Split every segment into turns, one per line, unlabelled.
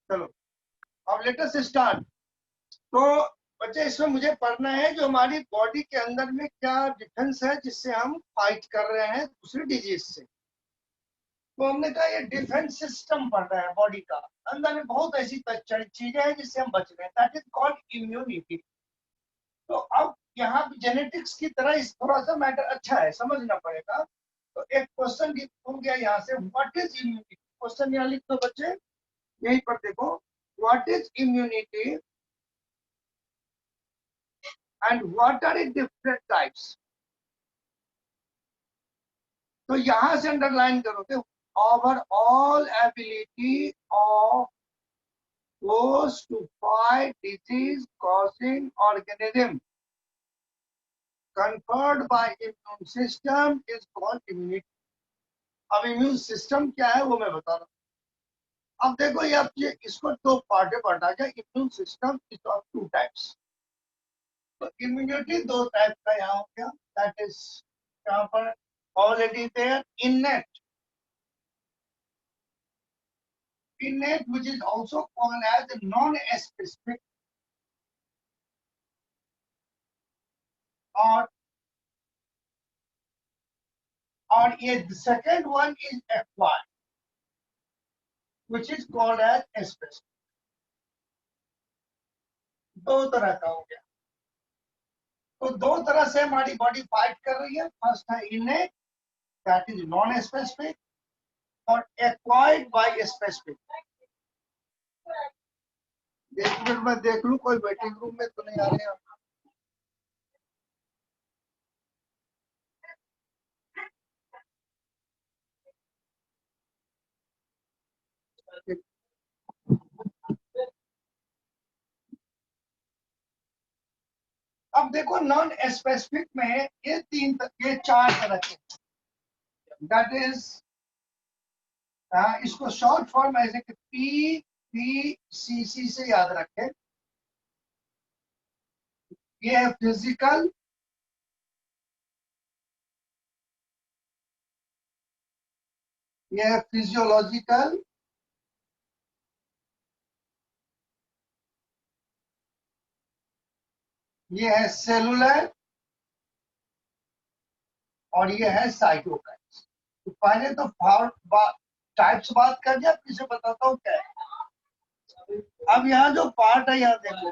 चलो अब let us start. तो बच्चे इसमें मुझे पढ़ना है जो हमारी बॉडी के अंदर में क्या डिफेंस है जिससे हम फाइट कर रहे हैं दूसरी डिजीज से। तो हमने कहा ये डिफेंस सिस्टम पढ़ रहा है बॉडी का। अंदर में बहुत ऐसी चीजें हैं जिससे हम बच रहे हैं, दैट इज कॉल्ड इम्यूनिटी। तो अब यहाँ पे जेनेटिक्स की तरह इस थोड़ा सा मैटर अच्छा है, समझना पड़ेगा। तो एक क्वेश्चन हो गया यहाँ से, व्हाट इज इम्यूनिटी। क्वेश्चन यहाँ लिख दो बच्चे, यहीं पर देखो, what is immunity and what are it different types. तो यहां से अंडरलाइन करोगे, overall ability of those to fight disease causing organism conferred by immune system is called immunity। अब इम्यून सिस्टम क्या है वो मैं बता रहा हूं। अब देखो ये इसको दो पार्ट में बांटा गया। Immune system is of two types. तो इम्यूनिटी दो टाइप का यहाँ हो गया, दैट इज यहाँ पर already there innate, which is also called as non-specific, और ये second one is acquired, which is called as specific। दो तरह का हो गया। तो दो तरह से हमारी बॉडी फाइट कर रही है। फर्स्ट है इनेट, दैट इज नॉन स्पेसिफिक, और एक्वायर्ड बाय स्पेसिफिक। एक मिनट में देख लूं कोई वेटिंग रूम में तो नहीं आ रहे हैं। अब देखो नॉन स्पेसिफिक में ये चार तरह के, दैट इज इसको शॉर्ट फॉर्म ऐसे कि PPCC से याद रखें। ये है फिजिकल, ये है फिजियोलॉजिकल, ये है सेलुलर, और ये है साइटोकाइन्स। तो पहले तो टाइप्स बात कर दिया, फिर से बताता हूँ क्या है। अब यहाँ जो पार्ट है यहाँ देखो,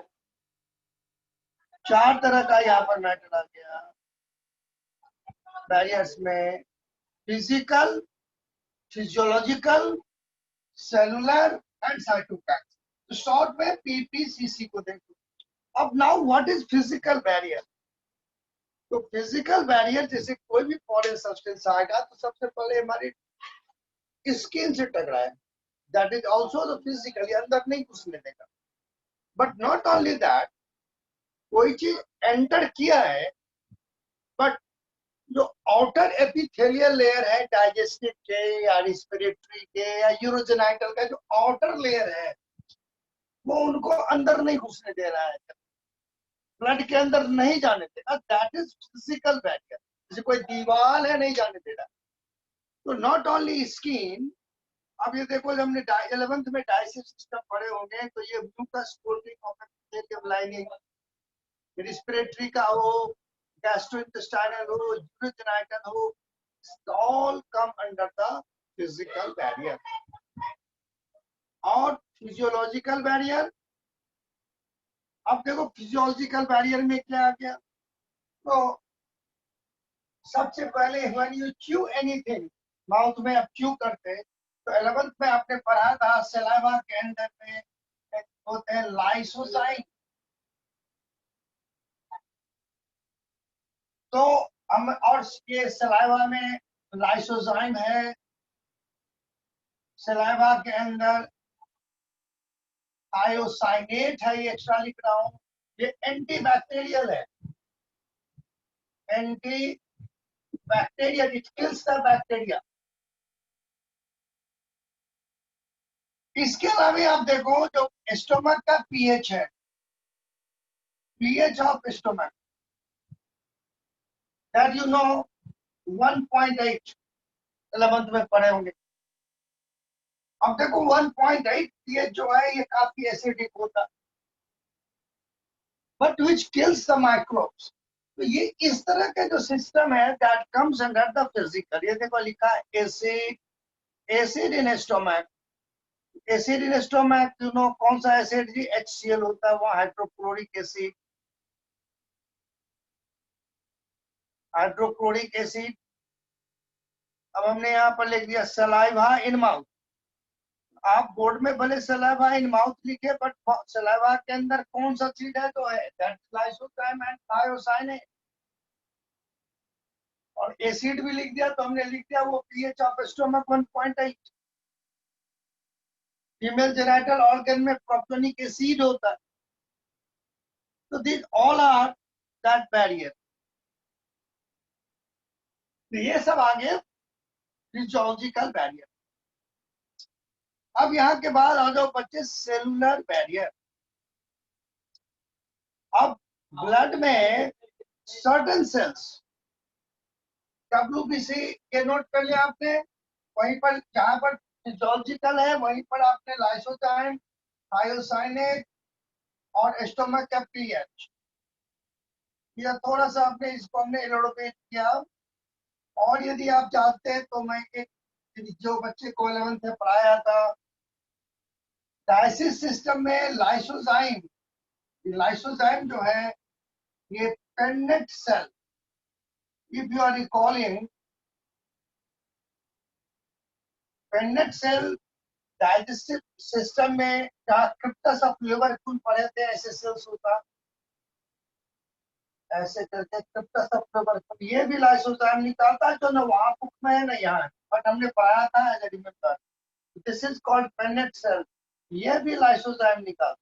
चार तरह का यहाँ पर मैटर आ गया बैरियर्स में, physical, physiological, cellular and cytokines. तो शॉर्ट में PPCC को देखो। अब now what is physical barrier. तो फिजिकल बैरियर जैसे कोई भी फॉरेन सब्सटेंस आएगा तो सबसे पहले हमारी स्किन से टकराए, that is also the physically, अंदर नहीं घुसने देगा। बट नॉट ओनली दैट, कोई चीज एंटर किया है, बट जो आउटर एपिथेलियल लेयर है डाइजेस्टिव के या रिस्पिरेटरी के या यूरोजेनाइटल का जो आउटर लेयर है, वो उनको अंदर नहीं घुसने दे रहा है, ब्लड के अंदर नहीं जाने देगा, दैट इज फिजिकल बैरियर। जैसे कोई दीवार है नहीं जाने दे रहा। तो नॉट ओनली स्किन। अब ये देखो, जब हमने 11th में डाइजेस्टिव सिस्टम पढ़े होंगे, तो ये म्यूकस कोलिक लाइनिंग, रिस्पिरेटरी का हो, गैस्ट्रोइंटेस्टाइनल हो, यूरोजेनाइटल हो, all come under the physical barrier। और फिजियोलॉजिकल बैरियर, अब देखो फिजियोलॉजिकल बैरियर में क्या आ गया। तो सबसे पहले when you chew anything, mouth में आप च्यू करते, तो 11th में आपने पढ़ा था सलाइवा के अंदर में होते हैं लाइसोजाइम। तो हम, और ये सलाइवा में लाइसोजाइम है, सलाइवा के अंदर आयोसाइनेट है, ये एक्स्ट्रा लिख रहा हूं। ये एंटीबैक्टीरियल है, anti bacterial, it kills the bacteria. इसके अलावा आप देखो जो स्टोमक का पीएच है, pH of stomach, that you know 1.8, 11th में पढ़े होंगे। अब देखो 1.8 pH जो है ये काफी एसिडिक होता है, but which kills the microbes. तो ये इस तरह का जो सिस्टम है that comes under the physical. ये देखो लिखा है acid, acid in stomach. Acid in stomach you know कौन सा एसिड जी, HCl होता है, वो हाइड्रोक्लोरिक एसिड, हाइड्रोक्लोरिक एसिड। अब हमने यहाँ पर लिख दिया सलाइवा इन माउथ। आप बोर्ड में भले सलाइवा इन माउथ लिखे, बट सलाइवा के अंदर कौन सा चीज है तो है दैट लाइसोजाइम एंड थायोसाइनेज। और एसिड भी लिख दिया तो हमने लिख दिया वो pH of stomach 1.8। Female genital organ में प्रोपियोनिक एसिड होता है। तो this all are that barrier. तो ये सब आगे फिजियोलॉजिकल बैरियर। अब यहाँ के बाद आ जाओ बच्चे सेलुलर बैरियर। अब ब्लड में सर्टेन सेल्स, WBC के नोट कर लिया आपने, वहीं पर जहां पर फिजियोलॉजिकल है वहीं पर आपने लाइसोजाइम, थायोसाइनेज और स्टोमक का पीएच या थोड़ा सा आपने इसको हमने एलोडेट किया। और यदि आप चाहते हैं तो मैं एक जो बच्चे को 11th में पढ़ाया था डायसिस सिस्टम में लाइसोजाइम, लाइसोजाइम जो है ये Paneth cell, if you are recalling Paneth cell digestive system में जहाँ क्रिप्टस ऑफ लिवर खून पड़े थे ऐसे सेल्स होता, ऐसे करके क्रिप्टस ऑफ लिवर, ये भी लाइसोजाइम निकालता है जो ना वहां बुक में है ना यहाँ, बट हमने पढ़ाया था as a remember. This is called Paneth cell, ये भी लाइसोजाइम निकालता।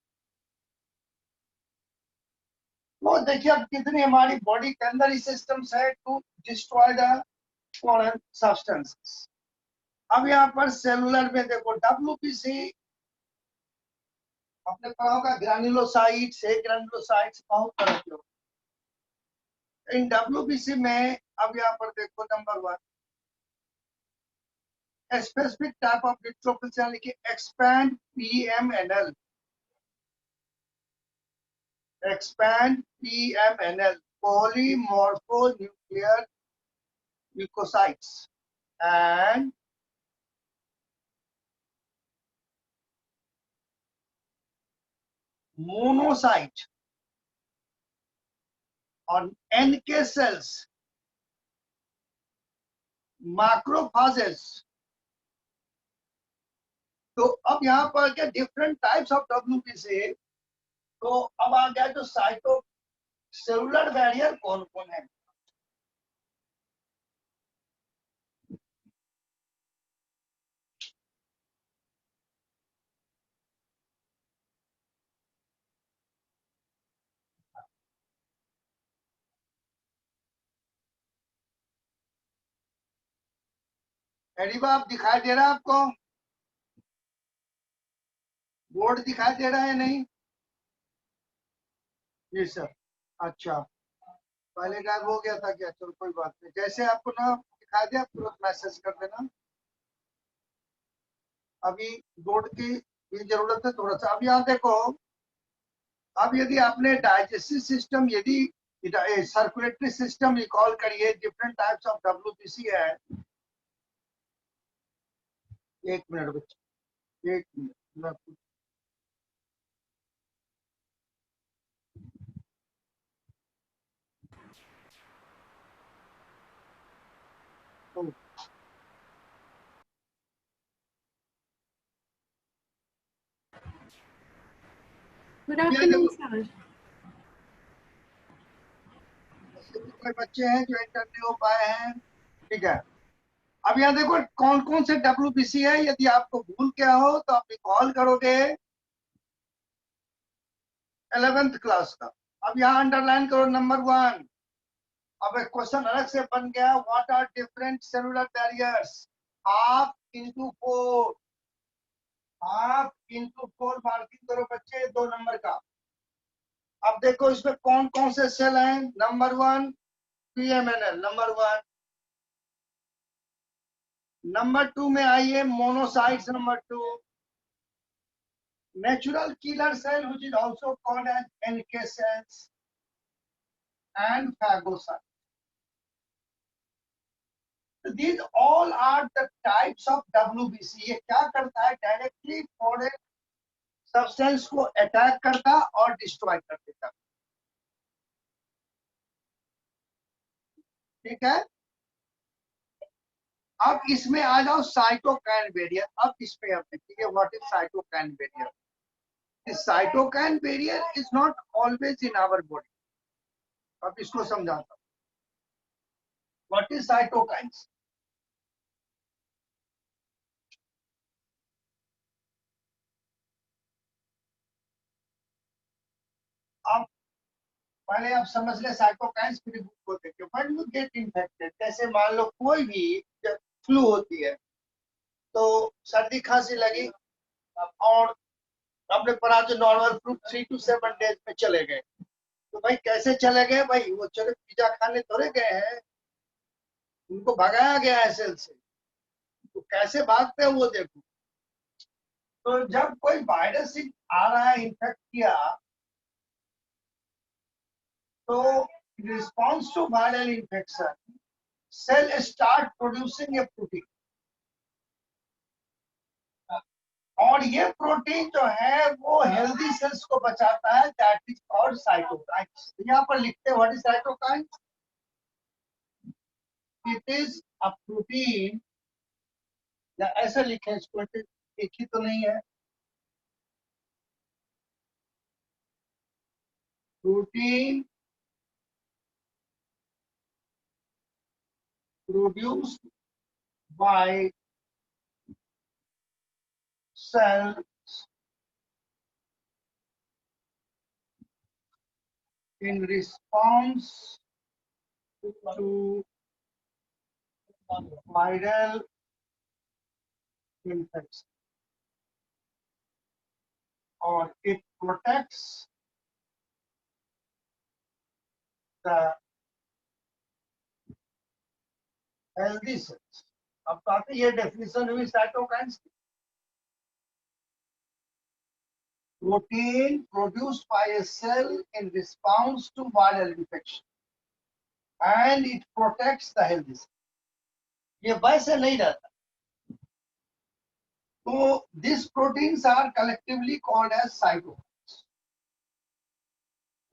वो देखिए अब कितनी हमारी बॉडी के अंदर ही सिस्टम्स है to destroy the foreign substances. अब यहाँ पर सेलुलर में देखो WBC आपने पढ़ा होगा, ग्रैन्युलोसाइट्स है, ग्रैन्युलोसाइट्स बहुत तरह के होते हैं। इन WBC में अब यहाँ पर देखो number 1 specific type of neutrophils यानी कि expand PMNL, expand PMNL, polymorphonuclear leukocytes, and monocyte और NK cells, macrophages। तो अब यहाँ पर क्या डिफरेंट टाइप्स ऑफ WBC। तो अब आ गया जो साइटो सेलुलर बैरियर कौन कौन है। एडिबा आप दिखाई दे रहा है आपको, बोर्ड दिखाई दे रहा है नहीं? जी सर। अच्छा, पहले गायब हो गया था क्या? चलो कोई बात नहीं, जैसे आपको ना दिखाई दिया तुरंत मैसेज कर देना। अभी बोर्ड की भी जरूरत है थोड़ा सा। अब यहाँ देखो, अब यदि आपने डाइजेस्टिव सिस्टम, यदि सर्कुलेटरी सिस्टम रिकॉल करिए, डिफरेंट टाइप्स ऑफ WBC है। एक मिनट बच्चे, एक मिनट।
Good afternoon, sir.
कोई बच्चे हैं जो एंटर नहीं हो पाए हैं, ठीक है। अब यहाँ देखो कौन कौन से WBC है, यदि आपको भूल गया हो तो आप रिकॉल करोगे 11th क्लास का। अब यहाँ अंडरलाइन करो नंबर 1। अब एक क्वेश्चन अलग से बन गया, what are different cellular barriers. Half into 4, half into 4 marking करो बच्चे 2 नंबर का। अब देखो इसमें कौन कौन से सेल हैं। नंबर 1 PMNL, नंबर 1 नंबर 2 में आइए, monocytes number 2, natural killer cell which is also called as NK cells and phagocytes. So these all are the types of WBC. ये क्या करता है, डायरेक्टली फॉरेन सब्सटेंस को अटैक करता और डिस्ट्रॉय कर देता। ठीक है, अब इसमें आ जाओ साइटोकाइन बैरियर। अब इसमें आप देखिए what is cytokine barrier. The cytokine barrier is not always in our body. अब इसको समझाता हूँ। What is cytokines? अब पहले आप समझ ले साइटोकाइन्स, फिर बुक को देखिए। When you get infected, जैसे मान लो कोई भी जब फ्लू होती है तो सर्दी खांसी लगी और आपने पढ़ा जो नॉर्मल फ्लू 3 to 7 days में चले गए। तो भाई कैसे चले गए भाई, वो चले पिज्जा खाने थोड़े गए हैं, उनको भगाया गया है सेल से। तो कैसे भागते हैं वो देखो। तो जब कोई वायरस आ रहा है, इन्फेक्ट किया, तो response to viral infection cell start producing a protein, और ये प्रोटीन जो है वो हेल्दी सेल्स को बचाता है, दैट इज कॉल्ड साइटोकाइन्स। यहाँ पर लिखते हैं what is cytokines. It is a protein, या ऐसा लिखे इसको, एक ही तो नहीं है। Protein produced by cells in response to viral infection, or it protects the healthy cells. अब काफी ये डेफिनेशन हुई साइटोकाइन्स की। Protein produced by a cell in response to viral infection, and it protects the healthy cell. ये वैसे नहीं रहता। तो these proteins are collectively called as cytokines.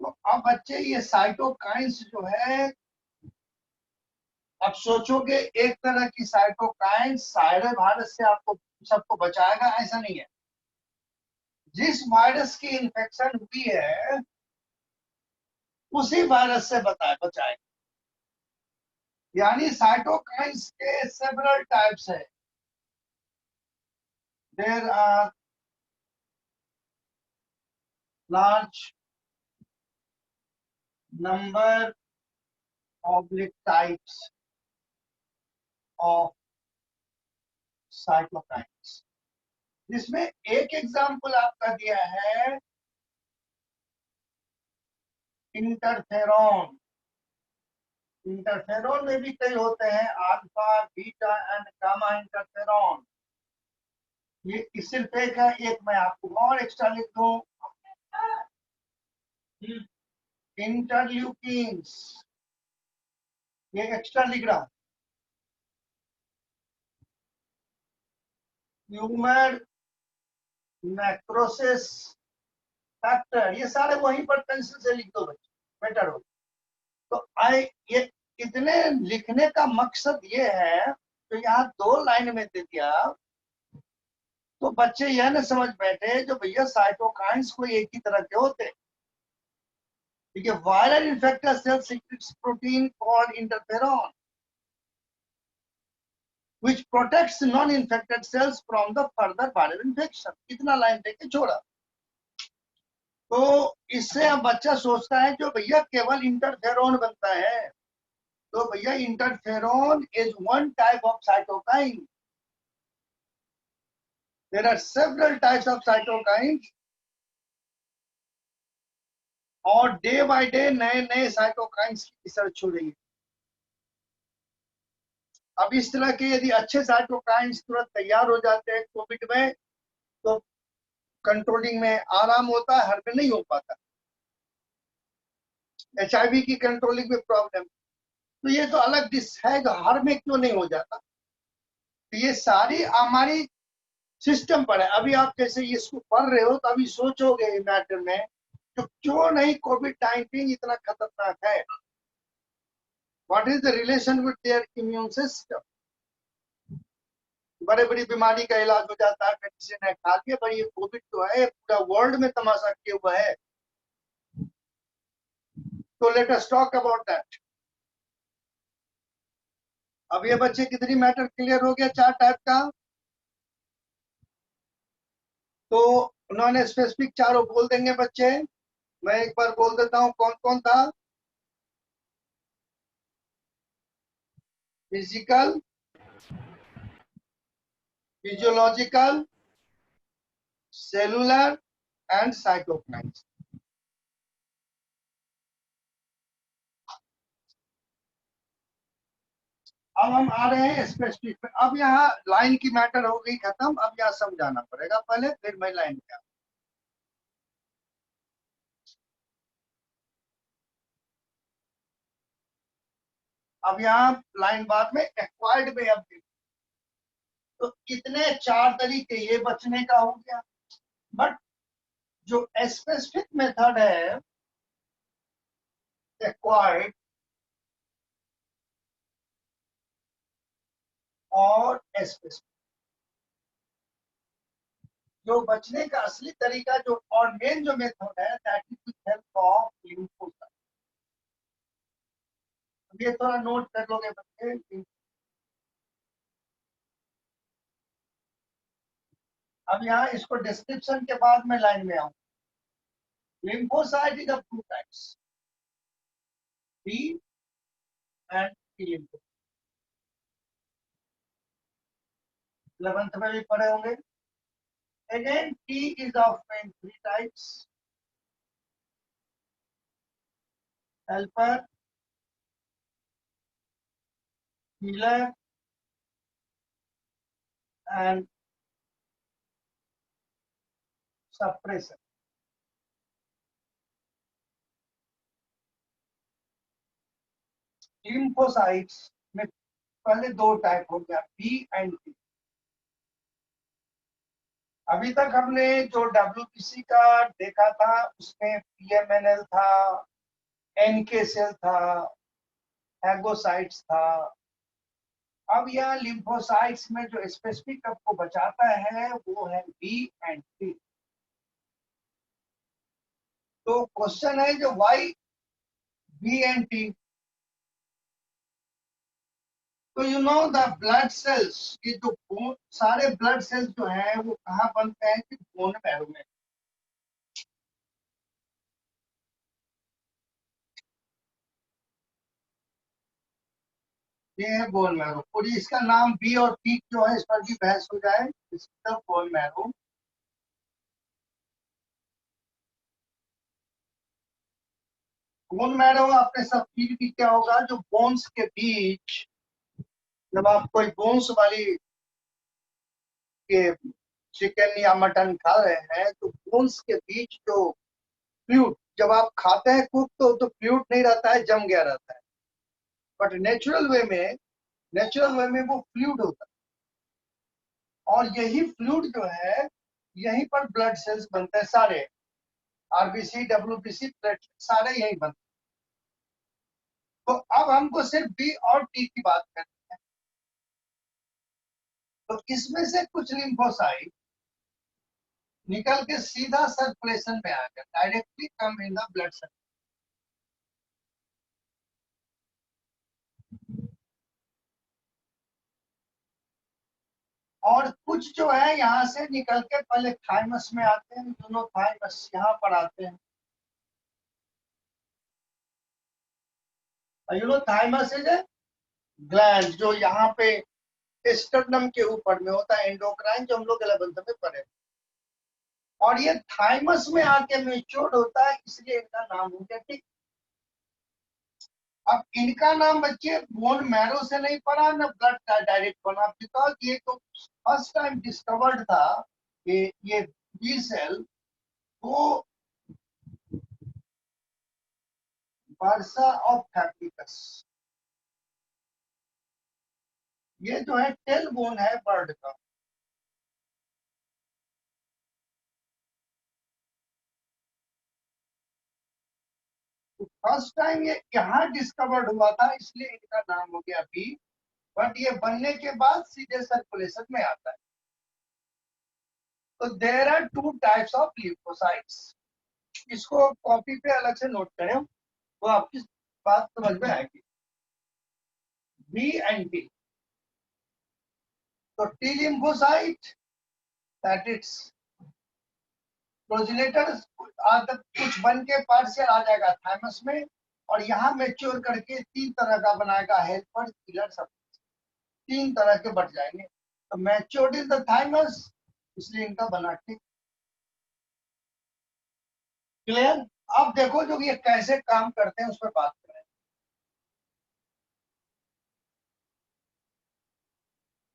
तो अब बच्चे ये साइटोकाइन्स जो है, अब सोचोगे एक तरह की साइटोकाइन्स सारे वायरस से आपको सबको बचाएगा, ऐसा नहीं है। जिस वायरस की इन्फेक्शन हुई है उसी वायरस से बचाएगा। यानी साइटोकाइन्स के सेवरल टाइप्स है। There are large number of types of cytokines, जिसमें एक एग्जांपल आपका दिया है इंटरफेरॉन। इंटरफेरॉन में भी कई होते हैं, alpha beta and gamma interferon. ये सिर्फ एक है, एक मैं आपको और एक्स्ट्रा लिख दूं, इंटरल्यूकिन्स, ये एक्स्ट्रा लिख रहा हूं। ट्यूमर मैक्रोसिस फैक्टर, ये सारे वहीं पर पेंसिल से लिख दो बच्चे, बेटर हो। तो ये इतने लिखने का मकसद ये है, तो यहाँ 2 लाइन में दे दिया, तो बच्चे यह न समझ बैठे जो भैया साइटोकाइन्स कोई एक ही तरह के होते। ठीक है, viral infector cell secretes protein called interferon which protects non-infected cells from the further viral infection। इतना लाइन देके छोड़ा। तो इससे अब बच्चा सोचता है जो भैया केवल इंटरफेरॉन बनता है, तो भैया interferon is one type of cytokine. There are several types of cytokines, और डे बाय डे नए नए साइटोकाइन्स की रिसर्च हो रही है। अब इस तरह के यदि अच्छे साइटोकाइंस तुरंत तैयार हो जाते हैं कोविड में, तो कंट्रोलिंग में आराम होता है, हर में नहीं हो पाता। HIV की कंट्रोलिंग में प्रॉब्लम, तो ये तो अलग डिश है, जो हर में क्यों नहीं हो जाता। तो ये सारी हमारी सिस्टम पर है। अभी आप जैसे इसको पढ़ रहे हो तो अभी सोचोगे मैटर में, तो क्यों नहीं COVID-19 इतना खतरनाक है। What is the relation with their immune system. बड़े बड़ी बीमारी का इलाज हो जाता है, मेडिसिन है, खा लिया, पर ये कोविड तो है, पूरा वर्ल्ड में तमाशा किया हुआ है। तो let us talk about that. अब ये बच्चे कितनी मैटर क्लियर हो गया 4 टाइप का। तो उन्होंने स्पेसिफिक चारों बोल देंगे बच्चे। मैं एक बार बोल देता हूं कौन कौन था। Physical, physiological, cellular and cytokines. अब हम आ रहे हैं स्पेसिफिक पे। अब यहाँ लाइन की मैटर हो गई खत्म, अब यहाँ समझाना पड़ेगा पहले, फिर मैं लाइन पे आऊं। अब यहाँ लाइन बाद में एक्वायर्ड में अब तो कितने 4 तरीके ये बचने का हो गया। बट जो स्पेसिफिक मेथड है एक्वायर्ड और स्पेसिफिक, जो बचने का असली तरीका जो और मेन जो मेथड है that is with help of lymphocyte. ये थोड़ा नोट कर लोगे बच्चे। अब यहाँ इसको डिस्क्रिप्शन के बाद में लाइन में आऊं। Lymphocyte is of 2 types, B and T lymphocyte. 11th में भी पढ़े होंगे। Again T is of main 3 types, helper, healer and suppressor. Lymphocytes में पहले 2 टाइप हो गया, बी एंड टी। अभी तक हमने जो WBC का देखा था उसमें PMNL था, NK सेल था, एगोसाइट्स था। अब यहाँ लिम्फोसाइट्स में जो स्पेसिफिक आपको बचाता है वो है बी एंड टी। तो क्वेश्चन है जो वाई बी एंड टी। तो you know the blood cells, ये जो सारे ब्लड सेल्स जो है वो कहाँ बनते हैं कि बोन मैरो में। ये है बोन मैरो, और इसका नाम बी और टी जो है इस पर भी बहस हो जाए। इसका बोन मैरो, बोन मैरो आपने सब फील भी क्या होगा, जो बोन्स के बीच जब आप कोई बोन्स वाली के चिकन या मटन खा रहे हैं तो बोन्स के बीच जो फ्लूइड, जब आप खाते हैं कुक तो फ्लूइड नहीं रहता है, जम गया रहता है। बट नेचुरल वे में वो फ्लूइड होता है, और यही फ्लूइड जो है यहीं पर ब्लड सेल्स बनते हैं सारे, RBC, WBC, प्लेटलेट सारे यही बनते हैं। तो अब हमको सिर्फ बी और टी की बात करनी है। तो इसमें से कुछ लिम्फोसाइट निकल के सीधा सर्कुलेशन में आ गया, directly come in the blood circulation. और कुछ जो है यहाँ से निकल के पहले थाइमस में आते हैं, दोनों थाइमस यहाँ पर आते हैं। You know thymus is a gland जो यहाँ पे स्टर्नम के ऊपर में होता है, एंडोक्राइन, जो हम लोग 11th में पढ़े। और ये थाइमस में आके मेच्योर होता है, इसलिए इनका नाम हो गया। ठीक। अब इनका नाम बच्चे बोन मैरो से नहीं पड़ा ना ब्लड डायरेक्ट बना, बिकॉज ये तो फर्स्ट टाइम डिस्कवर्ड था ये बी सेल वो बर्सा ऑफ फैब्रिकस, ये जो है टेल बोन है बर्ड का। तो फर्स्ट टाइम ये यहाँ डिस्कवर्ड हुआ था, इसलिए इनका नाम हो गया बी। बट ये बनने के बाद सीधे सर्कुलेशन में आता है। तो there are two types of leucocytes, इसको कॉपी पे अलग से नोट करें तो आपकी बात समझ में आएगी। बी एंड टी, तो टी लिम्फोसाइट दैट इट्स प्रोजेनेटर्स, आदत कुछ बन के पार्शियल आ जाएगा थाइमस में, और यहाँ मैच्योर करके तीन तरह का बनाएगा, हेल्पर किलर सब तीन तरह के बढ़ जाएंगे। तो मैच्योर्ड इन द थाइमस, इसलिए इनका बना ठीक। क्लियर? अब देखो जो ये कैसे काम करते हैं उस पर बात करें।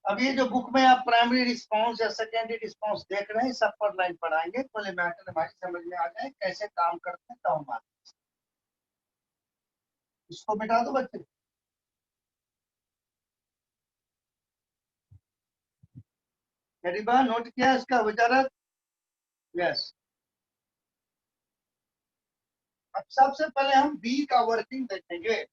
अब ये जो बुक में आप प्राइमरी रिस्पांस या सेकेंडरी रिस्पांस देख रहे हैं, सब पर लाइन पढ़ाएंगे, पहले मैटर हमारी समझ में आ जाए कैसे काम करते हैं तो हम बात। इसको मिटा दो बच्चे। गरीबा नोट किया इसका विचारक? यस। अब सबसे पहले हम बी का वर्किंग देखेंगे।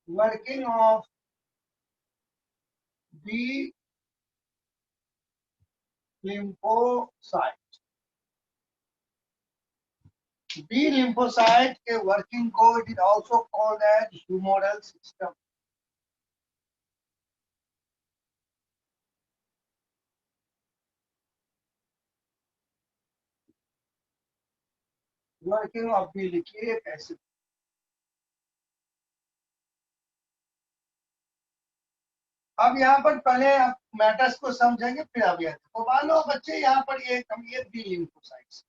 Working of B lymphocyte, B lymphocyte के वर्किंग को it is also called as humoral system. Working of B लिखिए कैसे। अब यहाँ पर पहले आप मैटर्स को समझेंगे फिर अब यह तो मान लो बच्चे यहाँ पर ये बी लिम्फोसाइट्स।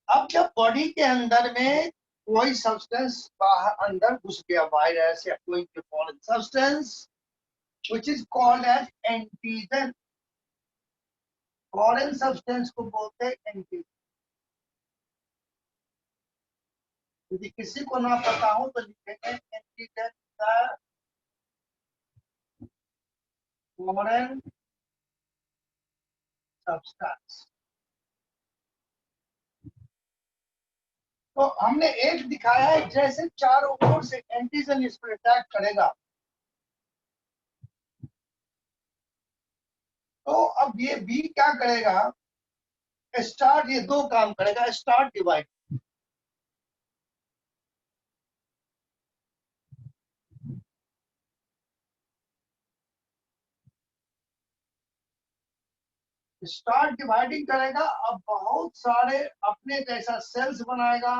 अब जब बॉडी के अंदर में कोई सब्सटेंस बाहर अंदर घुस गया, वायरस या कोई foreign substance which is called as antigen, foreign substance को बोलते हैं एंटीजन। यदि किसी को ना पता हो तो लिखेंगे एंटीजन का फॉरेन सब्सटेंस। तो हमने एक दिखाया है, जैसे चारों ओर से एंटीजन इस पर अटैक करेगा तो अब ये बी क्या करेगा, स्टार्ट, ये दो काम करेगा, स्टार्ट डिवाइड। स्टार्ट डिवाइडिंग करेगा, अब बहुत सारे अपने जैसा सेल्स बनाएगा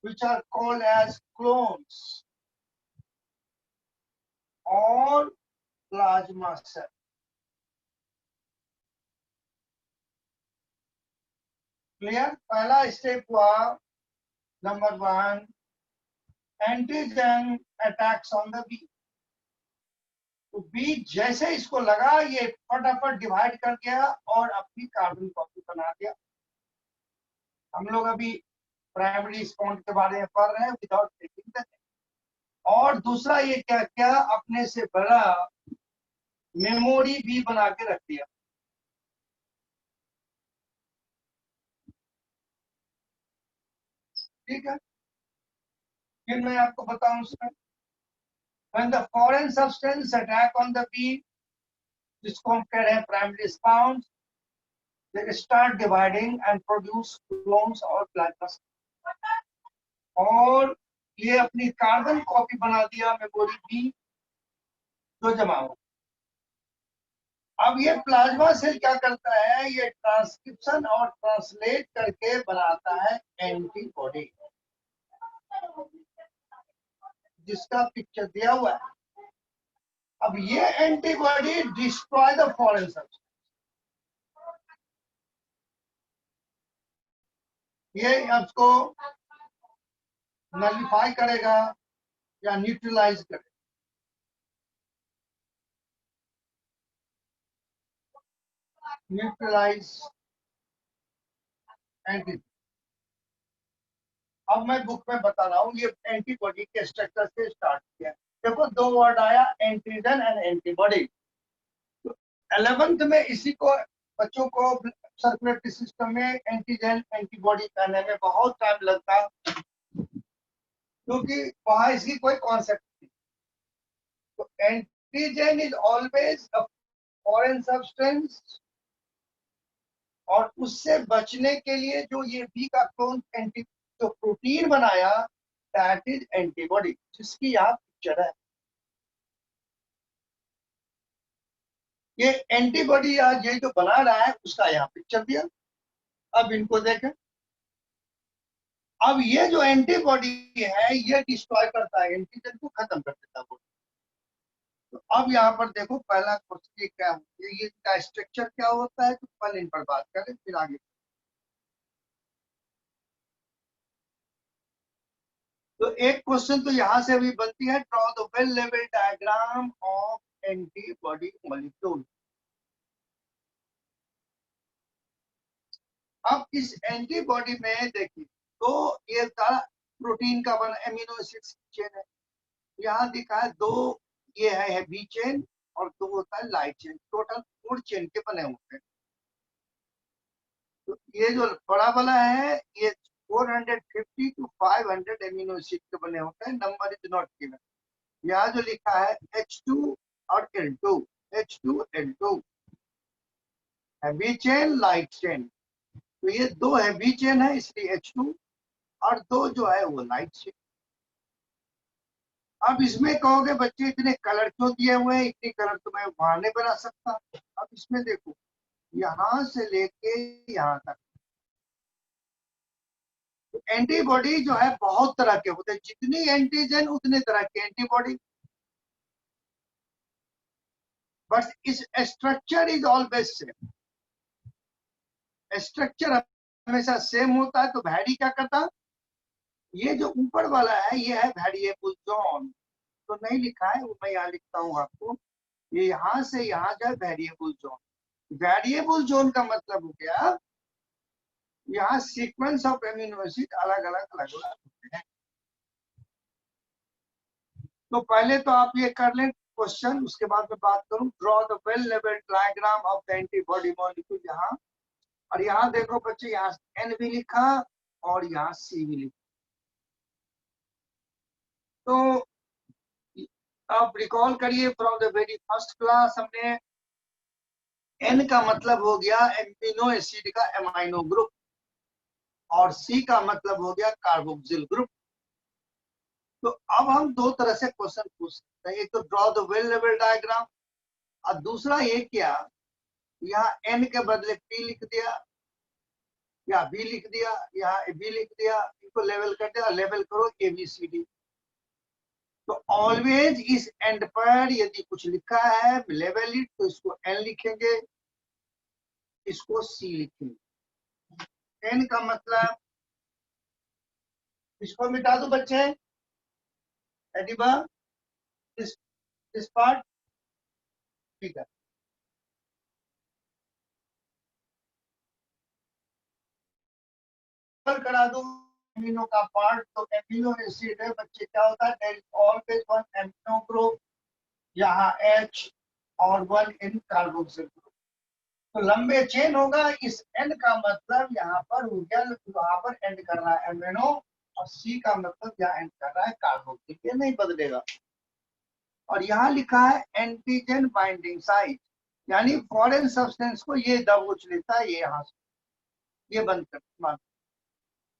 which are called as clones और प्लाज्मा सेल। क्लियर? पहला स्टेप हुआ number 1, antigen attacks on the B. तो बी जैसे इसको लगा ये फटाफट डिवाइड कर गया और अपनी कार्बन कॉपी बना दिया। हम लोग अभी प्राइमरी रिस्पॉन्स के बारे में पढ़ रहे हैं विदाउट टेकिंग द। और दूसरा ये क्या क्या अपने से बड़ा मेमोरी भी बना के रख दिया। ठीक है, फिर मैं आपको बताऊं उसमें when the foreign substance attack on the bee, जिसको हम कह रहे हैं primary response, they start dividing and produce clones और प्लाज्मा, और ये अपनी कार्बन कॉपी बना दिया मेमोरी बी जो जमा हो। अब ये प्लाज्मा सेल क्या करता है, ये ट्रांसक्रिप्शन और ट्रांसलेट करके बनाता है एंटीबॉडी, जिसका पिक्चर दिया हुआ है। अब ये antibody destroy the foreign substance, ये उसको नलिफाई करेगा या न्यूट्रलाइज करेगा। Neutralize anti. अब मैं बुक में बता रहा हूँ ये एंटीबॉडी के स्ट्रक्चर से स्टार्ट किया। देखो दो वर्ड आया, एंटीजन एंड एंटीबॉडी। तो 11th में इसी को बच्चों को सर्कुलेटरी सिस्टम में एंटीजन एंटीबॉडी करने में बहुत टाइम लगता है, क्योंकि वहां इसकी कोई कॉन्सेप्ट नहीं। तो antigen is always a foreign substance, और उससे बचने के लिए जो ये बी का क्लोन एंटी जो प्रोटीन बनाया, दैट इज एंटीबॉडी, जिसकी यहाँ पिक्चर है। ये एंटीबॉडी या ये जो बना रहा है उसका यहाँ पिक्चर दिया। अब इनको देखें। अब ये जो एंटीबॉडी है ये डिस्ट्रॉय करता है, एंटीजन को खत्म कर देता है। तो अब यहाँ पर देखो पहला क्वेश्चन ये क्या है, ये इसका स्ट्रक्चर क्या होता है, तो पहले इन पर बात करें फिर आगे। तो एक क्वेश्चन तो यहाँ से भी बनती है, ड्रॉ द वेल लेवल डायग्राम ऑफ एंटीबॉडी मॉलिक्यूल। अब इस एंटीबॉडी में देखिए, तो ये सारा प्रोटीन का बना एमिनो एसिड्स चेन है। यहाँ दिखा है दो, ये है बी चेन और दो होता है लाइट चेन, टोटल 4 चेन के बने होते हैं। तो ये जो बड़ा वाला है ये 450 to 500 एमिनो एसिड के बने होते हैं। Number is not given. यहाँ जो लिखा है H2 और L2, H2L2 heavy chain light chain. तो ये दो हैवी चेन है इसलिए H2, और दो जो है वो लाइट चेन। अब इसमें कहोगे बच्चे इतने कलर क्यों दिए हुए हैं, इतनी कलर तो मैं वहां नहीं बना सकता। अब इसमें देखो यहां से लेके यहां तक, तो एंटीबॉडी जो है बहुत तरह के होते हैं, जितनी एंटीजन उतने तरह के एंटीबॉडी, बट इस structure is always same. Structure हमेशा सेम होता है। तो वैरी क्या करता, ये जो ऊपर वाला है ये है वेरिएबल जोन, तो नहीं लिखा है वो मैं यहाँ लिखता हूँ आपको। ये यहाँ से यहाँ जो है वेरिएबल जोन। वेरिएबल जोन का मतलब हो गया यहाँ सीक्वेंस ऑफ एमिनो एसिड अलग अलग होते हैं। तो पहले तो आप ये कर लें क्वेश्चन, उसके बाद मैं बात करूं। ड्रॉ द वेल लेवल diagram of the antibody molecule. यहाँ और यहाँ देखो बच्चे, यहाँ एन भी लिखा और यहाँ सी भी लिखा। तो आप रिकॉल करिए from the very first class, हमने एन का मतलब हो गया एमिनो एसिड का एमाइनो ग्रुप, और सी का मतलब हो गया कार्बोक्सिल ग्रुप। तो अब हम दो तरह से क्वेश्चन पूछ सकते हैं, एक तो ड्रॉ द वेल लेवल डायग्राम, और दूसरा ये क्या, यहाँ एन के बदले पी लिख दिया या बी लिख दिया, यहाँ बी लिख दिया, इनको लेवल कर दिया, लेवल करो ABCD। तो ऑलवेज इस एंड पर यदि कुछ लिखा है लेवल इट, तो इसको एन लिखेंगे, इसको सी लिखेंगे। एन का मतलब, इसको मिटा दो बच्चे, एडिबा दिस पार्ट, ठीक है। करा दो एमिनो का पार्ट, तो एमिनो एसिड है बच्चे, क्या होता है, there is always one amino group, यहाँ H और वन इन कार्बोक्सिल ग्रुप। तो लंबे चेन होगा, इस एन का मतलब यहाँ पर हो गया, वहां पर एंड कर रहा है एमिनो, और सी का मतलब यहाँ एंड कर रहा है कार्बोक्सिल, ये नहीं बदलेगा। और यहाँ लिखा है एंटीजन बाइंडिंग साइट, यानी फॉरेन सब्सटेंस को ये दबोच लेता है, ये यहाँ से ये बंद कर।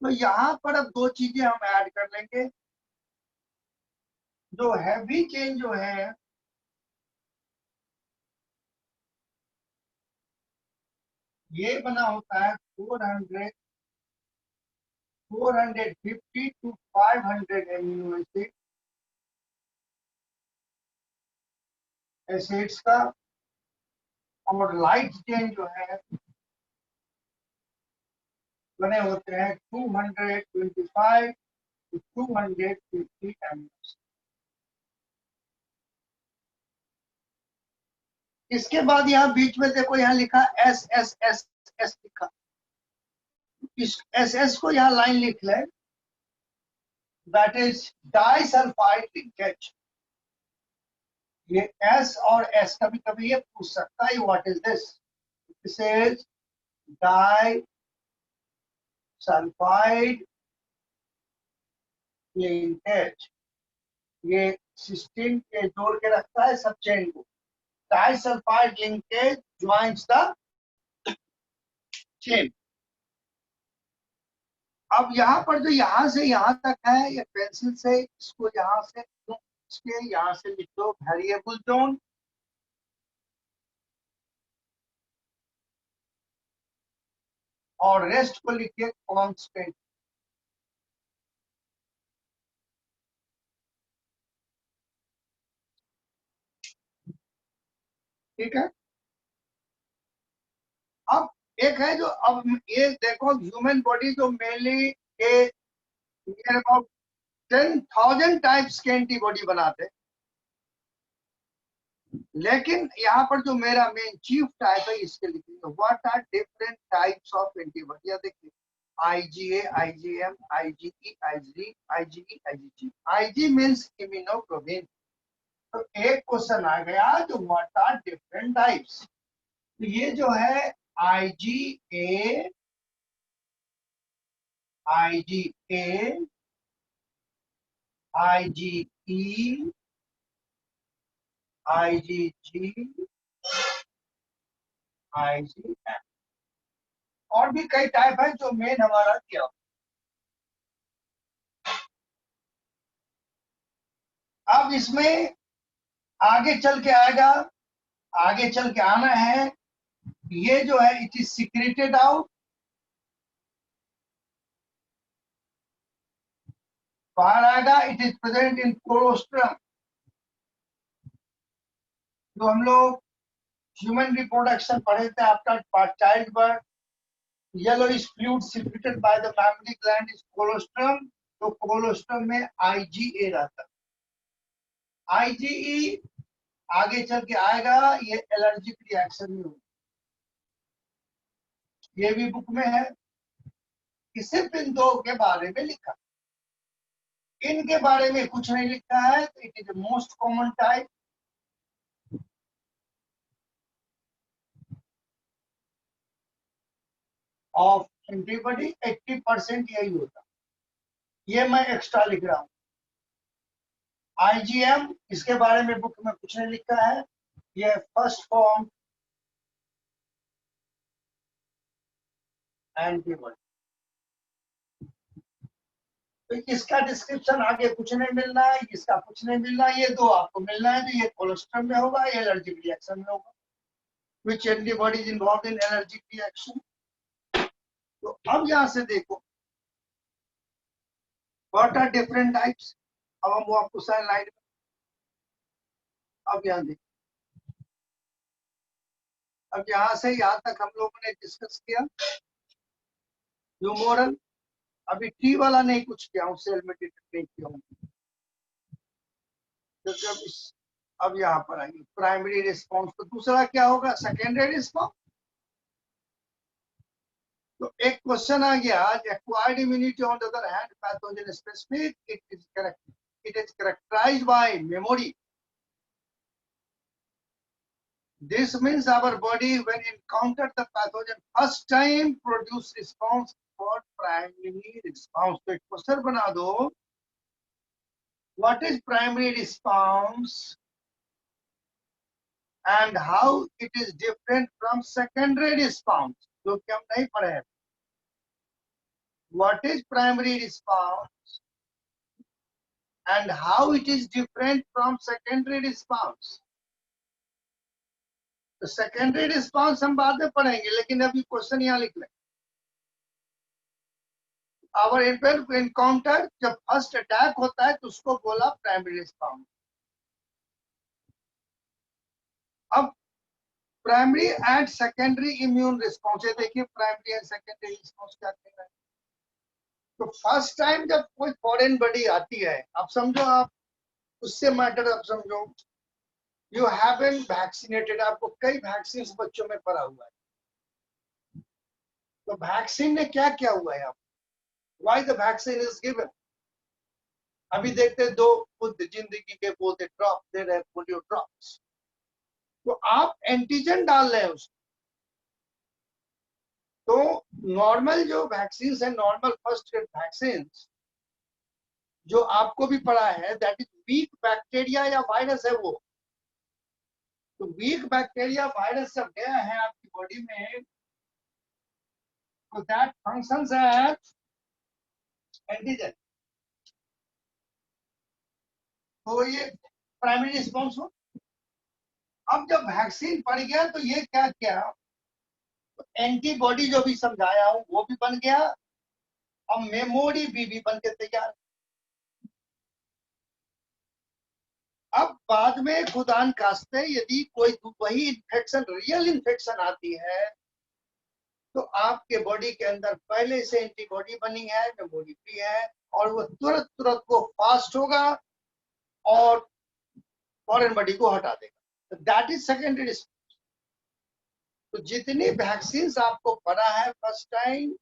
तो यहाँ पर अब दो चीजें हम ऐड कर लेंगे। जो हैवी चेन जो है, ये बना होता है 450 to 500 एमिनो एसिड्स का, और लाइट चेन जो है बने होते हैं 225 to 250 ml। इसके बाद यहाँ बीच में देखो, यहाँ लिखा एस एस एस एस लिखा, इस एस एस को यहाँ लाइन लिख ले, दैट इज डाइसल्फाइड लिंकेज। ये एस और एस कभी कभी ये पूछ सकता है, what is this? This is disulphide linkage. ये सिस्टीन के जोड़ के रखता है सब चेन को। Disulphide linkage joins the chain. अब यहाँ पर जो यहाँ से यहाँ तक है, ये पेंसिल से इसको यहाँ से इसके यहाँ से लिख दो वेरिएबल जोन, और रेस्ट को लिखिए कांस्टेंट। ठीक है। अब एक है जो, अब ये देखो ह्यूमन बॉडी जो मेनली नियर अबाउट 10,000 टाइप्स के एंटीबॉडी बनाते हैं, लेकिन यहाँ पर जो मेरा मेन चीफ टाइप है इसके लिखेंगे what are different types of antibody. या देखिए IgA, IgM, IgE, IgD, IgE, IgG। IG means immunoglobin. तो एक क्वेश्चन आ गया जो व्हाट आर डिफरेंट टाइप्स। तो ये जो है IgA, IgA, IgE, IgG, IgM, और भी कई टाइप है जो मेन हमारा किया। अब इसमें आगे चल के आएगा, आगे चल के आना है, ये जो है इट इज सिक्रेटेड आउट, बाहर आएगा, it is present in colostrum. जो हम लोग ह्यूमन रिप्रोडक्शन पढ़े थे after child birth, yellowish fluid secreted by the mammary gland is colostrum। तो कोलोस्ट्रम में IgA रहता है। IgE आगे चल के आएगा, ये एलर्जिक रिएक्शन में होगा, ये भी बुक में है। सिर्फ इन दो के बारे में लिखा, इनके बारे में कुछ नहीं लिखा है। तो it is most common type of antibody, 80% यही होता। ये मैं एक्स्ट्रा लिख रहा हूं। IgM, इसके बारे में बुक में कुछ नहीं लिखा है, ये फर्स्ट फॉर्म एंटीबॉडी। तो इसका डिस्क्रिप्शन आगे कुछ नहीं मिलना है, इसका कुछ नहीं मिलना है, ये दो आपको मिलना है। तो ये कोलेस्ट्रॉल में होगा, ये एलर्जिक रिएक्शन में होगा। Which antibody is involve in allergic reaction. तो अब यहां से देखो व्हाट आर डिफरेंट टाइप्स। अब हम वो आपको लाइट में, अब यहाँ देखो, अब यहाँ से यहाँ तक हम लोगों ने डिस्कस किया ह्यूमोरल। अभी टी वाला नहीं कुछ किया हूँ, सेल में नहीं किया हूँ। तो जब अब यहाँ पर आएंगे प्राइमरी रिस्पॉन्स, तो दूसरा क्या होगा? Secondary response. तो एक क्वेश्चन आ गया, acquired immunity on the other hand pathogen specific, it is characterized by memory. This means our body, when encountered the pathogen first time, produce response for primary response। तो एक question बना दो, what is primary response and how it is different from secondary response, जो कि हम नहीं पढ़े हैं। What is primary response and how it is different from secondary response। तो सेकेंडरी रिस्पॉन्स हम बाद में पढ़ेंगे, लेकिन अभी क्वेश्चन यहाँ लिख लें। आवर एनकाउंटर, जब फर्स्ट अटैक होता है तो उसको बोला प्राइमरी रिस्पॉन्स। अब primary and secondary immune response, देखिए प्राइमरी एंड सेकेंडरी रिस्पॉन्स क्या कह रहा है। तो फर्स्ट टाइम जब कोई फॉरेन बॉडी आती है, अब समझो आप उससे मैटर, अब समझो यू हैव बीन वैक्सीनेटेड, आपको कई वैक्सीन बच्चों में पड़ा हुआ है। तो वैक्सीन ने क्या क्या हुआ है आप, why the vaccine is given. अभी देखते दो बुद्ध जिंदगी के बोलते ड्रॉप दे रहे, पोलियो ड्रॉप्स। तो आप एंटीजन डाल रहे हैं उसको। तो नॉर्मल जो वैक्सीन है, नॉर्मल फर्स्ट एड वैक्सीन जो आपको भी पड़ा है, दैट इज वीक बैक्टीरिया या वायरस है वो। तो वीक बैक्टीरिया वायरस जब गया है आपकी बॉडी में, तो दैट फंक्शंस एज एंटीजन। तो ये प्राइमरी रिस्पॉन्स हो। अब जब वैक्सीन पड़ गया तो ये क्या किया, तो एंटीबॉडी जो भी समझाया हूं वो भी बन गया, और मेमोरी भी बन के तैयार। अब बाद में खुदान खास्ते यदि कोई वही इन्फेक्शन, रियल इन्फेक्शन आती है, तो आपके बॉडी के अंदर पहले से एंटीबॉडी बनी है, मेमोरी भी है, और वो तुरंत तुरंत को फास्ट होगा और फॉरेन बॉडी को हटा देगा। That is secondary. तो जितनी वैक्सीन आपको पड़ा है फर्स्ट टाइम,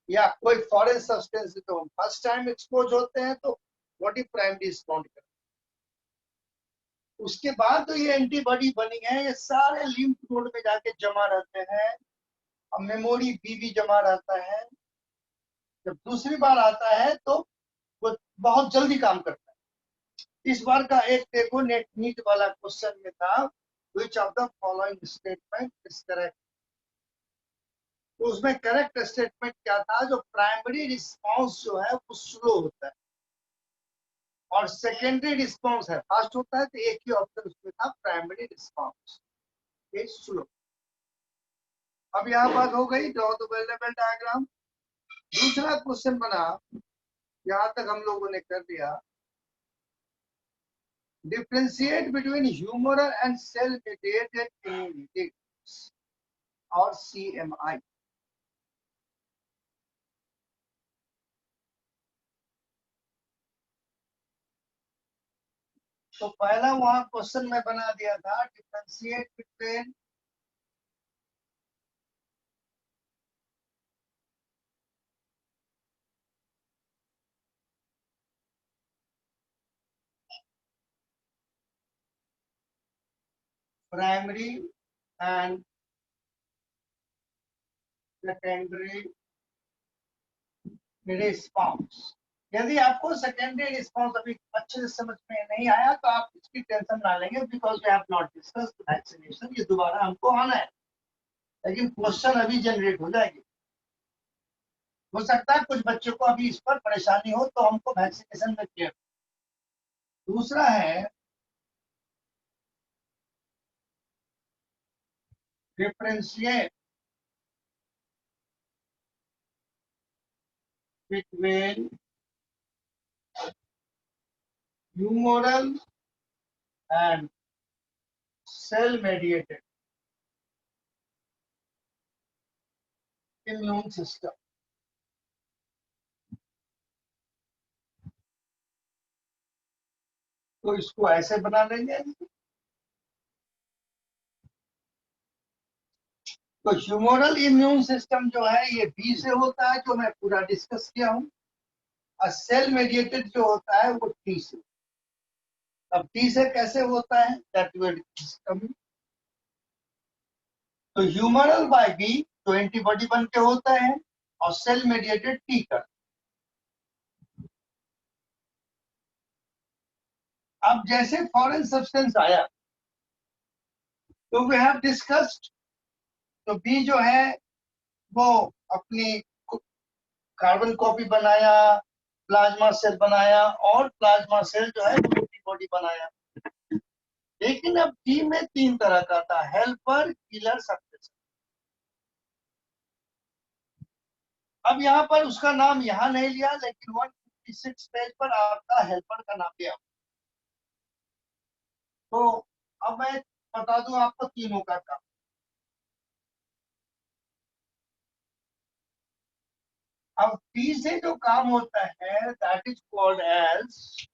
या कोई फॉरेन सब्सटेंस तो हम फर्स्ट टाइम एक्सपोज होते हैं, तो बॉडी प्राइमरी रिस्पॉन्ड करती है। उसके बाद तो ये एंटीबॉडी बनी है, ये सारे लिम्फ नोड में जाके जमा रहते हैं, और मेमोरी भी जमा रहता है। जब दूसरी बार आता है तो वो बहुत जल्दी काम करता है। इस बार का एक देखो नेट नीट वाला क्वेश्चन में था, which of the following statement is correct. तो उसमें करेक्ट स्टेटमेंट क्या था, जो प्राइमरी रिस्पांस जो है वो स्लो होता है, और सेकेंडरी रिस्पांस है फास्ट होता है। तो एक ही ऑप्शन उसमें था, प्राइमरी रिस्पांस ये स्लो। अब यहाँ बात हो गई ड्रॉ द वेल लेवल डायग्राम। दूसरा क्वेश्चन बना, यहाँ तक हम लोगों ने कर दिया, differentiate between humoral and cell mediated immunity और CMI। तो पहला वहां क्वेश्चन में बना दिया था, differentiate between primary and secondary response. यदि आपको सेकेंडरी रिस्पॉन्स अभी अच्छे से समझ में नहीं आया तो आप इसकी टेंशन ना लेंगे, because we have not discussed vaccination. ये दोबारा हमको आना है, लेकिन क्वेश्चन अभी जनरेट हो जाएगी। हो सकता है कुछ बच्चों को अभी इस पर परेशानी हो, तो हमको वैक्सीनेशन में क्लियर। दूसरा है differentiate between humoral and cell mediated immune system. तो इसको ऐसे बना लेंगे। तो ह्यूमरल इम्यून सिस्टम जो है ये बी से होता है, जो मैं पूरा डिस्कस किया हूं, और सेल मेडिएटेड जो होता है वो टी से। अब टी से कैसे होता है, दैट विल डिस्कस। तो ह्यूमरल बाय बी तो एंटीबॉडी बन के होता है, और सेल मेडिएटेड टी का। अब जैसे फॉरेन सब्सटेंस आया, तो वी हैव डिस्कस्ड। तो बी जो है वो अपनी कार्बन कॉपी बनाया, प्लाज्मा सेल बनाया, और प्लाज्मा सेल जो है एंटीबॉडी बनाया। लेकिन अब टी में तीन तरह का था, हेल्पर, किलर, सप्रेसर। अब यहाँ पर उसका नाम यहाँ नहीं लिया, लेकिन 156 पेज पर आपका हेल्पर का नाम लिया। तो अब मैं बता दूं आपको तीनों का काम। अब पी से जो काम होता है that is called as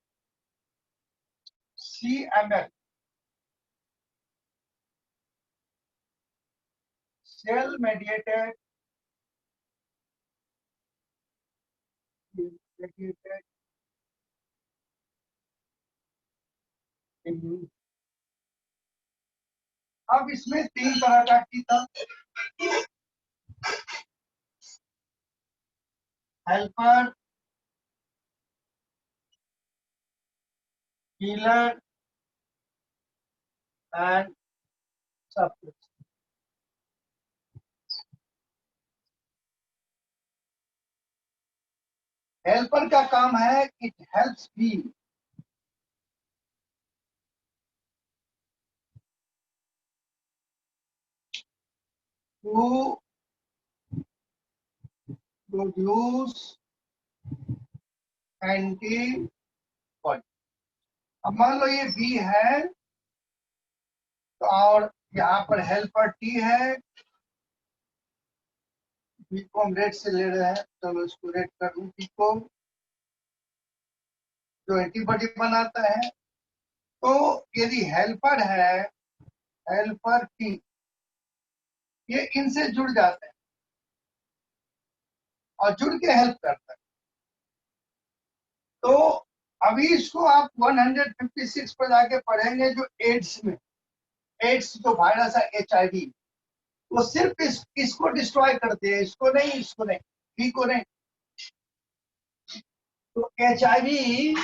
CML, cell mediated immune. अब इसमें तीन तरह का टीका, helper, killer and suppressor. Helper का काम है it helps B to produce antibody. अब मान लो ये बी है तो और यहाँ पर हेल्पर टी है, बी को हम रेड से ले रहे हैं, चलो इसको रेड कर दूं, बी को जो एंटीबॉडी बनाता है। तो यदि हेल्पर है, हेल्पर टी, ये इनसे जुड़ जाते हैं और जुड़ के हेल्प करता है। तो अभी इसको आप 156 पर जाके पढ़ेंगे जो एड्स में, एड्स जो वायरस है HIV, वो सिर्फ इसको डिस्ट्रॉय करते हैं, इसको नहीं, इसको नहीं, बी को नहीं। तो HIV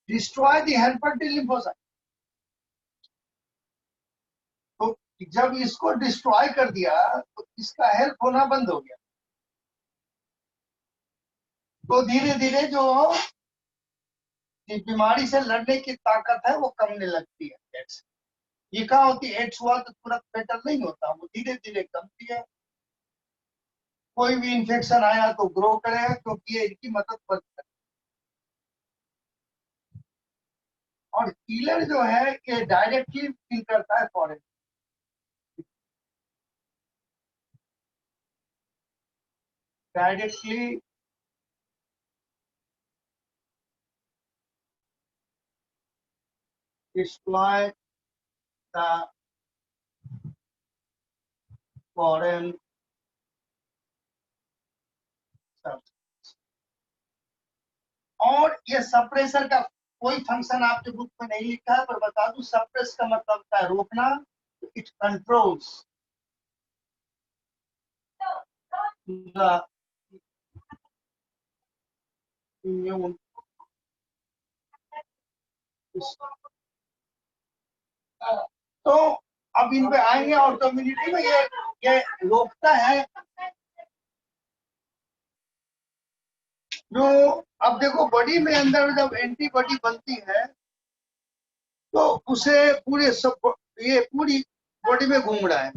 destroy the helper T lymphocyte. तो जब इसको डिस्ट्रॉय कर दिया तो इसका हेल्प होना बंद हो गया। तो धीरे धीरे जो बीमारी से लड़ने की ताकत है वो कमने लगती है। एड्स ये कहा होती है, एड्स हुआ तो तुरंत बेटर नहीं होता, वो धीरे धीरे कमती है। कोई भी इंफेक्शन आया तो ग्रो करेगा क्योंकि ये इनकी मदद करता है। और किलर जो है ये डायरेक्टली किल करता है foreign, directly destroy the foreign substance। और ये सप्रेसर का कोई फंक्शन आपके बुक में नहीं लिखा है, पर बता दूं, सप्रेस का मतलब होता है रोकना। It controls the immune system. तो अब इन पे आएंगे, ऑटोइम्यूनिटी में ये रोकता है जो। अब देखो बॉडी में अंदर जब एंटीबॉडी बनती है तो उसे पूरे सब ये पूरी बॉडी में घूम रहा है।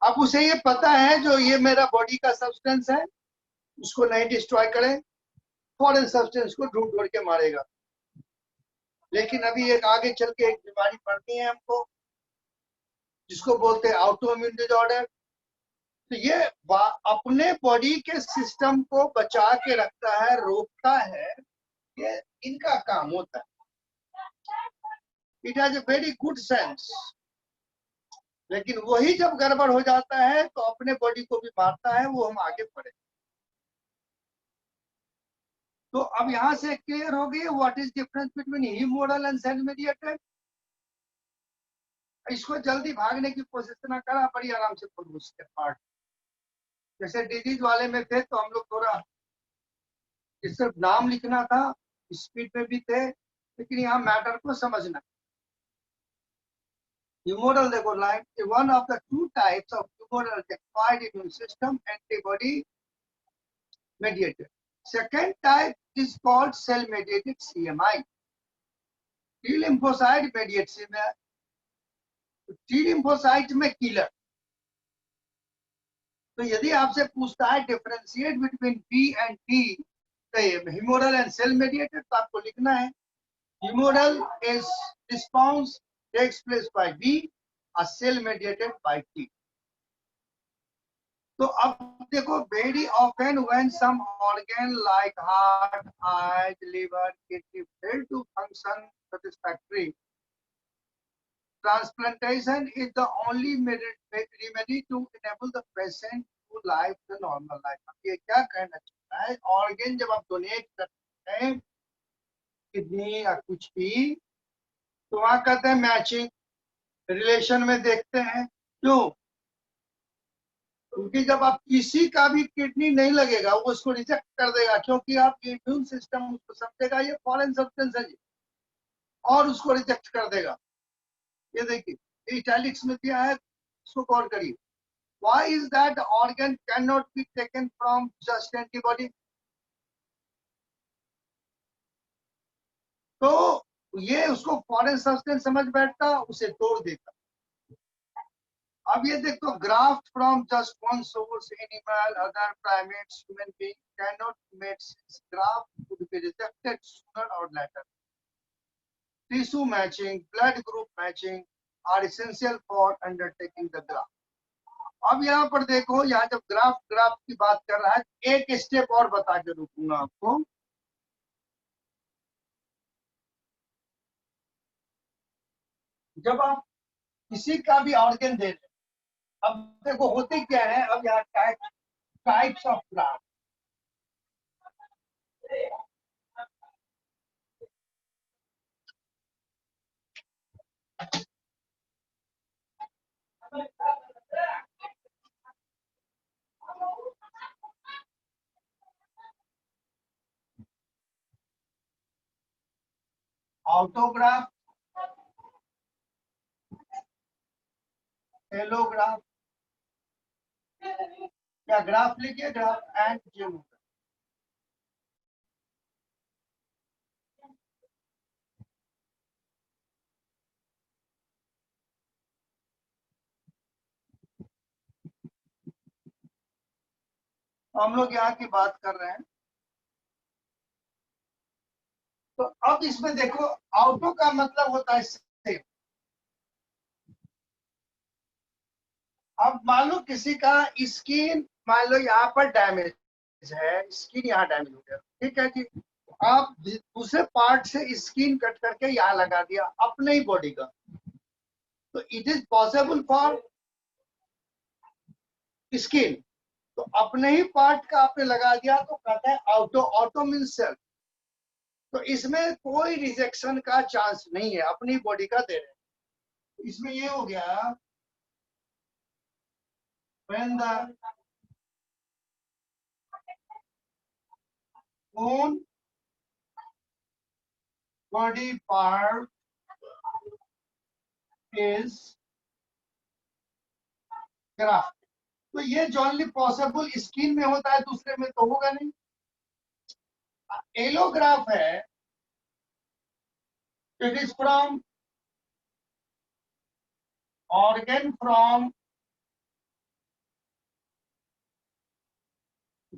अब उसे ये पता है जो ये मेरा बॉडी का सब्सटेंस है, उसको नहीं डिस्ट्रॉय करें, फॉरेन सब्सटेंस को ढूंढ ढूंढ के मारेगा। लेकिन अभी एक आगे चल के एक बीमारी पड़ती है हमको जिसको बोलते हैं ऑटोइम्यून डिसऑर्डर। तो ये अपने बॉडी के सिस्टम को बचा के रखता है, रोकता है, ये इनका काम होता है। It has a very good sense. लेकिन वही जब गड़बड़ हो जाता है तो अपने बॉडी को भी मारता है। वो हम आगे पढ़े। तो अब यहां से क्लियर हो गई what is difference between humoral and cell mediated. इसको जल्दी भागने की कोशिश ना करा, बड़ी आराम से पढ़ो उसके पार्ट। जैसे डिजीज वाले में थे तो हम लोग थोड़ा सिर्फ नाम लिखना था, स्पीड में भी थे, लेकिन यहाँ मैटर को समझना। Humoral देखो line, one of the two types of humoral acquired immune system antibody mediated. Second type is called cell mediated CMI. T lymphocyte mediated में, T lymphocyte में किलर। तो यदि आपसे पूछता है differentiate between B and T, humoral and cell mediated, तो आपको लिखना है humoral is response takes place by B, a cell mediated by T. तो अब देखो, very often when some organ like heart, eyes, liver, kidney fail to function satisfactorily, transplantation is the only remedy to enable the patient to live the normal life. अब ये क्या कहना चाहता है, organ जब आप डोनेट करते हैं, किडनी या कुछ भी, तो वहां कहते हैं मैचिंग रिलेशन में देखते हैं। क्यों? क्योंकि जब आप किसी का भी किडनी नहीं लगेगा, वो उसको रिजेक्ट कर देगा, क्योंकि आपकी इम्यून सिस्टम उसको समझेगा ये फॉरेन सब्सटेंस है जी, और उसको रिजेक्ट कर देगा। ये देखिए इटैलिक्स में दिया है, इसको गौर करिए। Why is that organ cannot be taken from just antibody? तो ये उसको फॉरेन सब्सटेंस समझ बैठता, उसे तोड़ देता। अब ये देखो, graft from just one source, animal, other primates, human being cannot mate since graft would be rejected sooner or later. Tissue matching, blood group matching are essential for undertaking the graft. अब यहाँ पर देखो, यहाँ जब graft की बात कर रहा है, एक स्टेप और बता के रुकूंगा आपको। जब आप किसी का भी ऑर्गन दे रहे, अब देखो होती क्या है, अब यहाँ टाइप्स ऑफ ग्राफ्ट। ऑटोग्राफ, एलोग्राफ, या ग्राफ लिखिए, ग्राफ एंड जियोग्राफ। हम लोग यहाँ की बात कर रहे हैं। तो अब इसमें देखो, ऑटो का मतलब होता है सेम। अब मान लो किसी का स्किन, मान लो यहाँ पर डैमेज है, स्किन यहाँ डैमेज हो गया, ठीक है कि आप दूसरे पार्ट से स्किन कट करके यहाँ लगा दिया अपने ही बॉडी का, तो it is possible for skin, तो अपने ही पार्ट का आपने लगा दिया तो कहता है ऑटो। Auto mean self. तो इसमें कोई रिजेक्शन का चांस नहीं है, अपनी बॉडी का दे रहे हैं। इसमें ये हो गया, when the own body part is graft, तो ये जो ओनली पॉसिबल स्किन में होता है, दूसरे में तो होगा नहीं। एलोग्राफ है, it is from organ from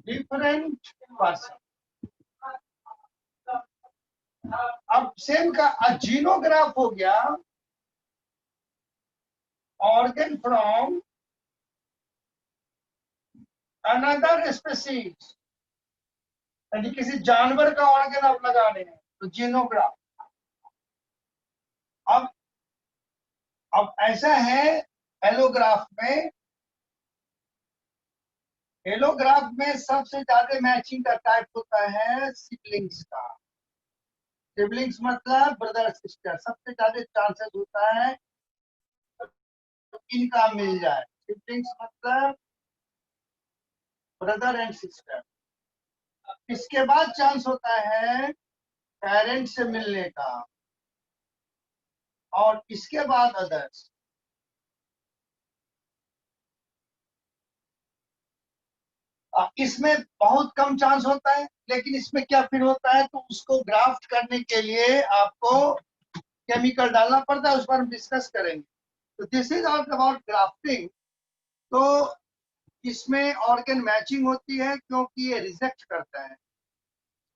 different person. अब सेम का जीनोग्राफ हो गया, ऑर्गन फ्रॉम अनदर स्पीसीज, यानी किसी जानवर का ऑर्गन आप लगा रहे हैं तो जीनोग्राफ। अब ऐसा है एलोग्राफ में, एलोग्राफ में सबसे ज्यादा मैचिंग का टाइप होता है सिबलिंग्स का। सिबलिंग्स मतलब ब्रदर सिस्टर, सबसे ज्यादा चांसेस होता है इनका मिल जाए। सिबलिंग्स मतलब ब्रदर एंड सिस्टर। इसके बाद चांस होता है पेरेंट से मिलने का, और इसके बाद अदर्स। इसमें बहुत कम चांस होता है, लेकिन इसमें क्या फिर होता है, तो उसको ग्राफ्ट करने के लिए आपको केमिकल डालना पड़ता है, उस पर हम डिस्कस करेंगे। तो this is all about grafting. तो इसमें ऑर्गन मैचिंग होती है क्योंकि ये रिजेक्ट करता है।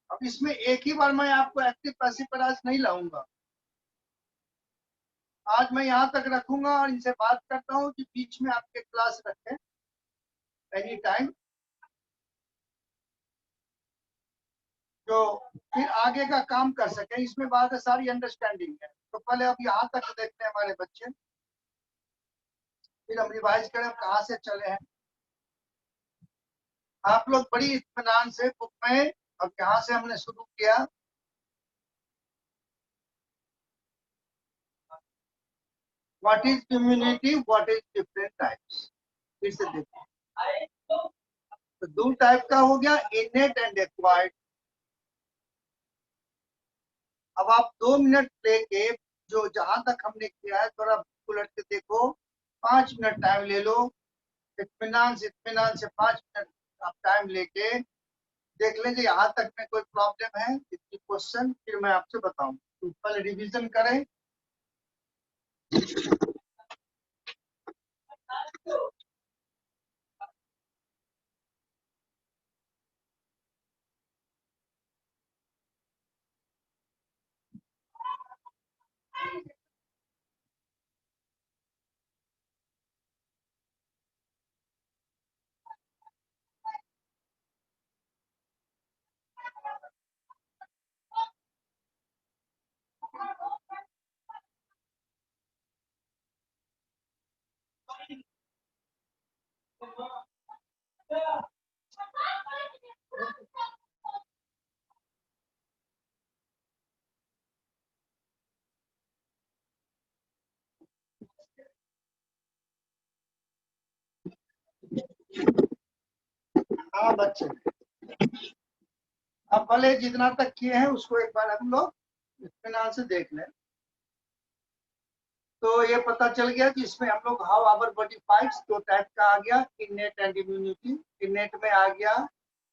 अब इसमें एक ही बार मैं आपको एक्टिव पैसिव पर आज नहीं लाऊंगा, आज मैं यहाँ तक रखूंगा और इनसे बात करता हूँ कि बीच में आपके क्लास रखें एनी टाइम, जो फिर आगे का काम कर सके। इसमें बात है सारी अंडरस्टैंडिंग है। तो पहले अब यहाँ तक देखते हैं हमारे बच्चे, फिर हम रिवाइज करें कहाँ से चले हैं। आप लोग बड़ी इत्मीनान से बुक में, अब यहाँ से हमने शुरू किया, what is immunity, what is different types. फिर से देखो, तो दो टाइप का हो गया, इनेट एंड एक्वायर्ड। अब आप 2 मिनट लेके जो जहां तक हमने किया है थोड़ा उलट के देखो, 5 मिनट टाइम ले लो, इत्मीनान से 5 मिनट आप टाइम लेके देख लीजिए यहाँ तक में कोई प्रॉब्लम है इसकी क्वेश्चन, फिर मैं आपसे बताऊं। तो पहले रिवीजन करें। हाँ बच्चे, अब पहले जितना तक किए हैं उसको एक बार हम लोग इत्मीनान से देख लें। तो ये पता चल गया कि इसमें हम लोग हाउ आवर बॉडी फाइट्स, दो टाइप का आ गया, इनेट एंड इम्यूनिटी। इनेट में आ गया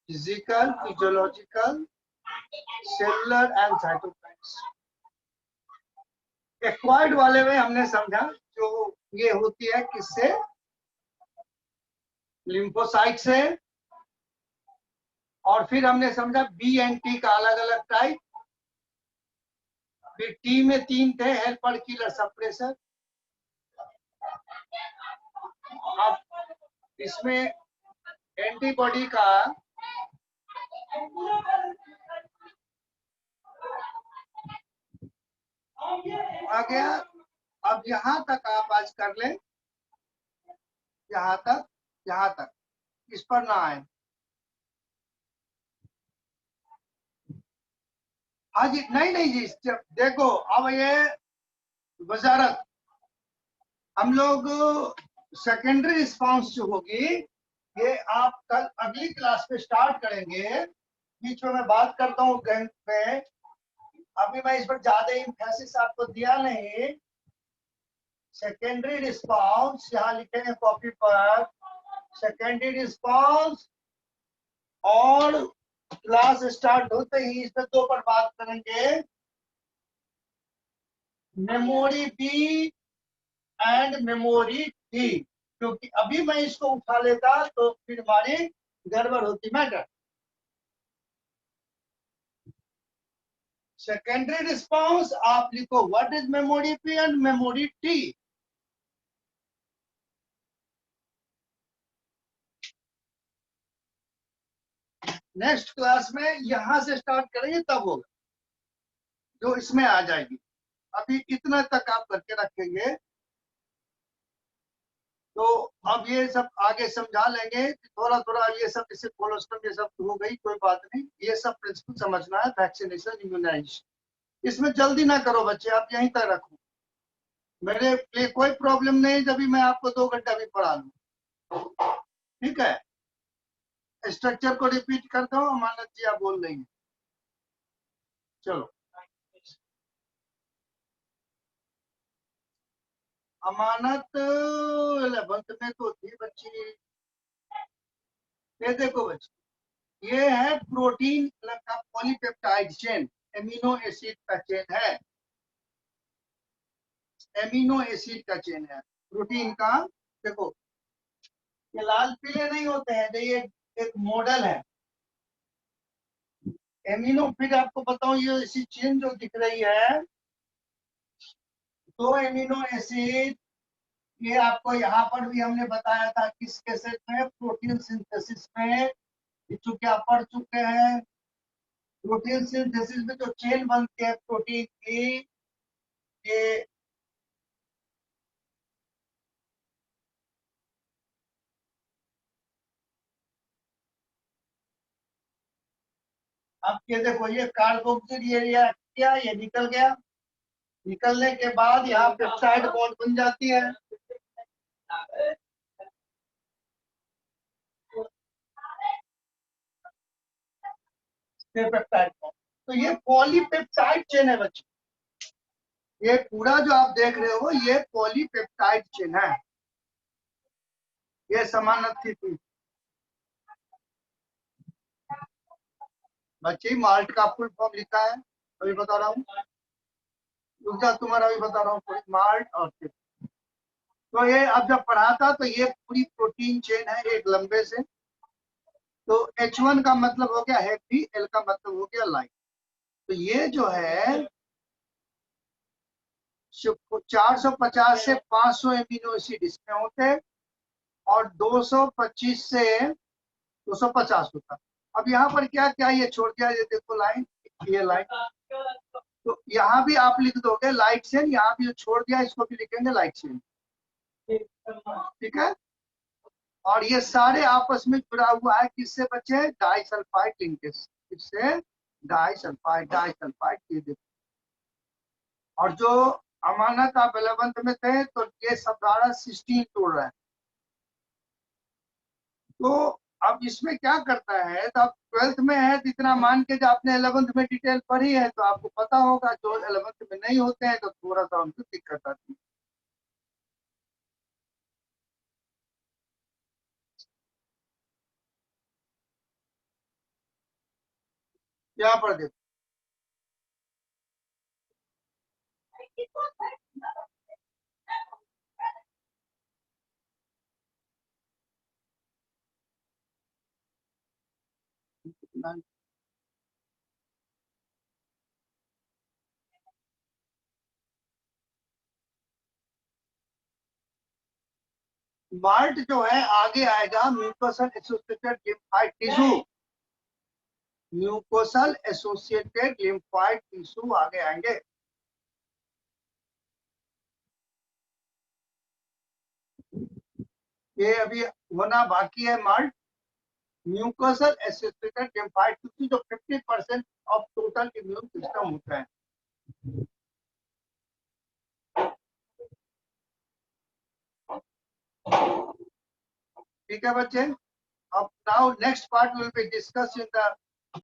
physical, physiological, cellular and cytokines. Acquired वाले में हमने समझा जो ये होती है किससे, लिम्फोसाइट से। और फिर हमने समझा बी एंड टी का अलग अलग टाइप। फिर टी में 3 थे, हेल्पर, किलर, सप्रेसर। अब इसमें एंटीबॉडी का आ गया। अब यहाँ तक आप आज कर लें, यहाँ तक इस पर ना आए। हाँ जी, नहीं जी, देखो अब ये वजारत, हम लोग सेकेंडरी रिस्पांस जो होगी ये आप कल अगली क्लास में स्टार्ट करेंगे। बीच में मैं बात करता हूँ गणित में, अभी मैं इस पर ज्यादा इंफेसिस आपको दिया नहीं। सेकेंडरी रिस्पांस यहाँ लिखेंगे कॉपी पर, सेकेंडरी रिस्पांस, और क्लास स्टार्ट होते ही इस पर 2 पर बात करेंगे, memory B and memory T. क्योंकि अभी मैं इसको उठा लेता तो फिर हमारी गड़बड़ होती। मैटर सेकेंडरी रिस्पांस आप लिखो what is memory P and memory T. Next class में यहां से स्टार्ट करेंगे तब होगा जो इसमें आ जाएगी। अभी इतना तक आप करके रखेंगे तो अब ये सब आगे समझा लेंगे कि थोड़ा थोड़ा ये सब, जैसे कोलोस्ट्रम ये सब हो गई, कोई बात नहीं, ये सब प्रिंसिपल समझना है। वैक्सीनेशन, इम्यूनाइजेशन, इसमें जल्दी ना करो बच्चे, आप यहीं तक रखो। मेरे लिए कोई प्रॉब्लम नहीं जब भी मैं आपको 2 घंटा भी पढ़ा लूँ, ठीक है। स्ट्रक्चर को रिपीट करता हूँ, अमानत जी आप बोल रही हैं, चलो। अमानत 11th में तो थी बच्ची। ये देखो बच्ची, ये है प्रोटीन का पॉलीपेप्टाइड चेन, एमिनो एसिड का चेन है, एमिनो एसिड का चेन है प्रोटीन का। देखो ये लाल पीले नहीं होते हैं, ये एक मॉडल है एमिनो। फिर आपको बताऊं, ये ऐसी चेन जो दिख रही है दो एमिनो एसिड, ये आपको यहाँ पर भी हमने बताया था किस केसेस में, प्रोटीन सिंथेसिस में, चूंकि आप पढ़ चुके हैं। प्रोटीन सिंथेसिस में जो चेन बनती है प्रोटीन की, ये अब ये देखो, ये कार्बोक्सिल ये रिएक्ट किया, ये निकल गया, निकलने के बाद यहाँ पेप्टाइड बॉन्ड बन जाती है। पेप्टाइड बॉन्ड, तो ये पॉलीपेप्टाइड चेन है बच्चे। ये पूरा जो आप देख रहे हो ये पॉलीपेप्टाइड चेन है। ये समानार्थी थी बच्चे, माल्ट का फुल फॉर्म लिखा है, अभी बता रहा हूँ, रुक जा, तुम्हारा अभी बता रहा हूँ, माल्ट और फिर तो ये अब जब पढ़ा था तो ये पूरी प्रोटीन चेन है एक लंबे से। तो H1 का मतलब हो गया हैवी, L का मतलब हो गया लाइट। तो ये जो है 450 से 500 एमिनो एसिड इसमें होते हैं और 225 से 250 होता। अब यहाँ पर क्या क्या ये छोड़ दिया, ये देखो लाइन, ये लाइन, तो यहाँ भी आप लिख दोगे लाइट चेन, यहाँ भी छोड़ दिया, इसको भी लिखेंगे लाइट चेन, ठीक है। और ये सारे आपस में जुड़ा हुआ है किससे बच्चे, डाइसल्फाइड लिंकेज, किससे, डाइसल्फाइड ये देखो। और जो अमानत आप 11th में थे तो ये सब सारा सिस्टीन तोड़ रहा है। तो अब इसमें क्या करता है, तो आप 12th में है तो इतना मान के, जो आपने 11th में डिटेल पढ़ी है तो आपको पता होगा, जो 11th में नहीं होते हैं तो थोड़ा सा उनको दिक्कत आती है। यहाँ पर देखो, माल्ट जो है आगे आएगा mucosal associated lymphoid tissue, mucosal associated lymphoid tissue आगे आएंगे। ये अभी होना बाकी है malt, mucosal associated lymphoid tissue, जो 50% ऑफ टोटल इम्यून सिस्टम होता है। ठीक है बच्चे, अब now next part will be discussed in the